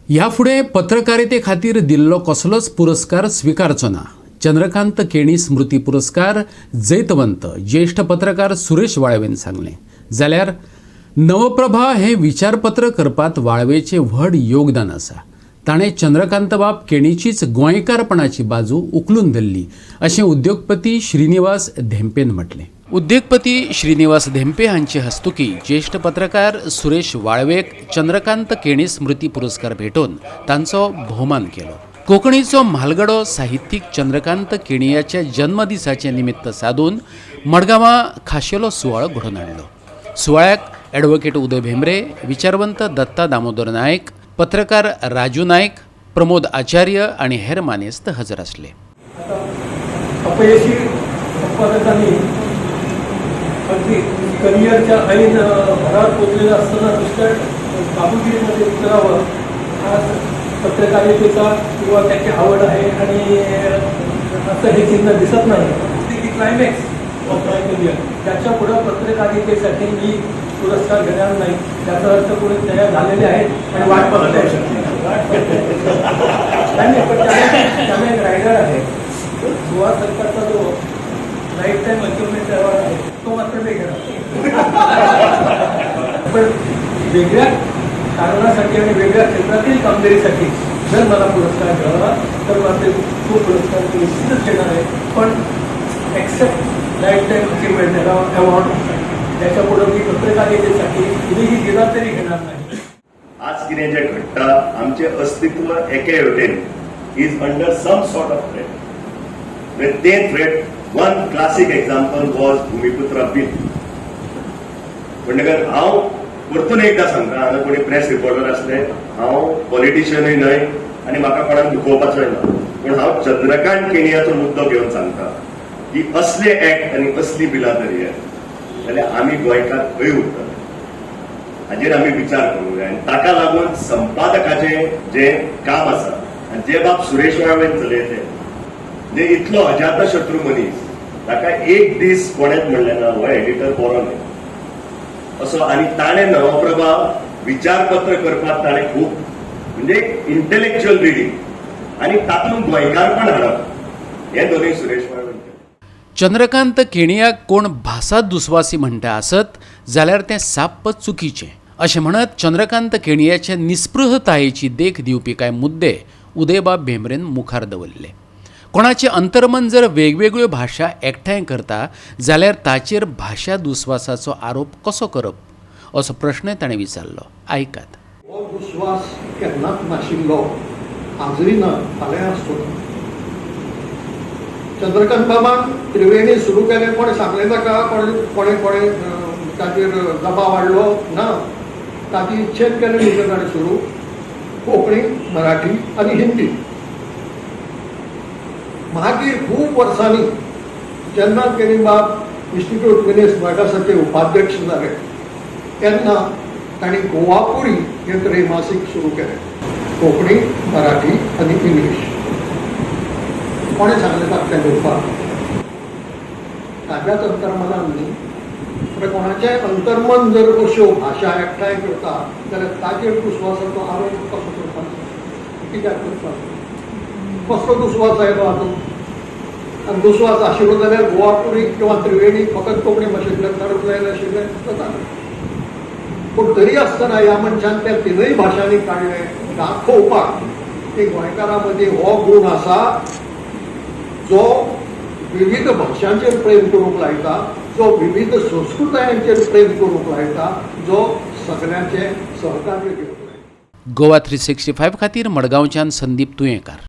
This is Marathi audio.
ह्या फुडें पत्रकारिते खातीर दिल्लो कसलोच पुरस्कार स्विकारचो ना. चंद्रकांत केणी स्मृती पुरस्कार जैतवंत ज्येष्ठ पत्रकार सुरेश वाळवेन सांगलें. जाल्यार नवप्रभा हे विचारपत्र करपात वाळवेचें व्हड योगदान आसा. ताणें चंद्रकांत बाब केणीचीच गोंयकारपणाची बाजू उखलून धरली अशें उद्योगपती श्रीनिवास धेंपेन म्हटलें. उद्योगपती श्रीनिवास धेंपे हांचे हस्तुकी ज्येष्ठ पत्रकार सुरेश वाळवेक चंद्रकांत केणी स्मृती पुरस्कार भेटोवन तांचो भोवमान केलो. कोंकणीचो म्हालगडो साहित्यीक चंद्रकांत केणियाच्या जन्मदिसाचे निमित्त सादून मडगांवां खाशेलो सुवाळो घडोवन हाडलो. सुवाळ्याक ॲडव्होकेट उदय भेंब्रे, विचारवंत दत्ता दामोदर नायक, पत्रकार राजू नायक, प्रमोद आचार्य आनी हेर मानेस्त हजर आसले. अपयशी उत्पादकांनी अगदी करिअरच्या ऐन भरात पोचलेलं असताना दुसऱ्या कामगिरीमध्ये उतरावं हा पत्रकारितेचा किंवा त्याची आवड आहे आणि असं हे चिन्ह दिसत नाही की क्लायमॅक्स ऑफ माय करिअर. त्याच्या पुढं पत्रकारितेसाठी मी पुरस्कार घेणार नाही. त्याचा अर्थ पुढे तयार झालेले आहेत आणि वाट बघत आहे. पण त्याला एक रायडर आहे गोवा सरकारचा जो लाईफ टाईम अचिव्हमेंट अवॉर्ड आहे तो मात्र नाही घेणार. पण वेगळ्या कारणासाठी आणि वेगळ्या क्षेत्रातील कामगिरीसाठी जर मला पुरस्कार घ्यावा तर मात्र तो पुरस्कार निश्चितच घेणार आहे. पण accept life time achievement award त्याच्या पुढे मी पत्रकारितेसाठी कुणीही गेला तरी घेणार नाही. आज कितें जें घडटा आमचें अस्तित्व एके वटेन is under some sort of threat. तें threat one classic example was Bhumiputra bill. म्हणटकर हांव परतून एकदां सांगता, हांगा कोणी प्रेस रिपोर्टर आसले, हांव पॉलिटिशियनूय न्हय आनी म्हाका कोणाक दुखोवपाचोय ना. पूण हांव चंद्रकांत केणियाचो मुद्दो घेवन सांगता की असले एक्ट आनी असली बिलां जर येत जाल्यार आमी गोंयकार खंय उरतले हाजेर आमी विचार करूंक जाय. आनी ताका लागून संपादकाचें जें काम आसा आनी जे बाब सुरेश वाळवेन चलयते जे इतलो अजातशत्रू मनीस ताका एक दीस कोणेच म्हणलें ना हो एडिटर बरो न्हय असो. आनी ताणें नवप्रभा विचारपत्र करपाक ताणें खूब म्हणजे इंटेलेक्च्युअल रिडींग आनी तातूंत गोंयकारपण हाडप हें दोनूय सुरेश वाळवेन केलें. चंद्रकांत केणियाक कोण भासा दुस्वासी म्हणटा आसत जाल्यार तें साप्प चुकीचें अशें म्हणत चंद्रकांत केणियाचे निस्पृहतायेची देख दिवपी कांय मुद्दे उदयबाब भेंब्रेन मुखार दवरले. कोणाचे अंतर्मन जर वेगवेगळ्यो भाशा एकठांय करता जाल्यार ताचेर भाशा दुस्वासाचो आरोप कसो करप असो प्रश्न ताणें विचारलो. आयकात. हो दुस्वास केन्नाच नाशिल्लो, आजूय ना, फाल्यां आसतलो. चंद्रकांत बाबान त्रिवेणी सुरू केलें कोणें सांगलें ताका, कोणें ताचेर दबाव हाडलो ना. ताची इच्छेन केलें न्ही ताणें सुरू. कोंकणी, मराठी आनी हिंदी. मागीर खूब वर्सांनी जेन्ना केणी बाब इन्स्टिट्यूट मिनेस मॅगासाचे उपाध्यक्ष जाले तेन्ना तांणी गोवापुरी हें त्रैमासीक सुरू केलें. कोंकणी, मराठी आनी इंग्लीश. कोणें सांगलें ताका तें घेवपाक? ताच्याच अंतर्मनान न्ही, पण कोणाचें अंतर्मन जर अश्यो भाशा एकठांय करता जाल्यार ताचेर दुस्वासाचो आरोप कसो करपाचो? कित्याक करपाचो? कसलो दुस्वास आयलो हातूंत? आनी दुस्वास आशिल्लो जाल्यार गोवापुरी किंवा त्रिवेणी फकत कोंकणी भाशेंतल्यान काडूंक जाय आशिल्लें जातालें. पूण तरी आसतना ह्या मनशान त्या तिनूय भाशांनी काडलें दाखोवपाक की गोंयकारां मदीं हो गूण आसा जो विविध भाशांचेर प्रेम करूंक लायता, जो विविध संस्कृतायांचेर प्रेम करूंक लायता, जो सगळ्यांचें सहकार्य घेवंक लायता. गोवा 365 खातीर मडगांवच्यान संदीप तुयेंकार.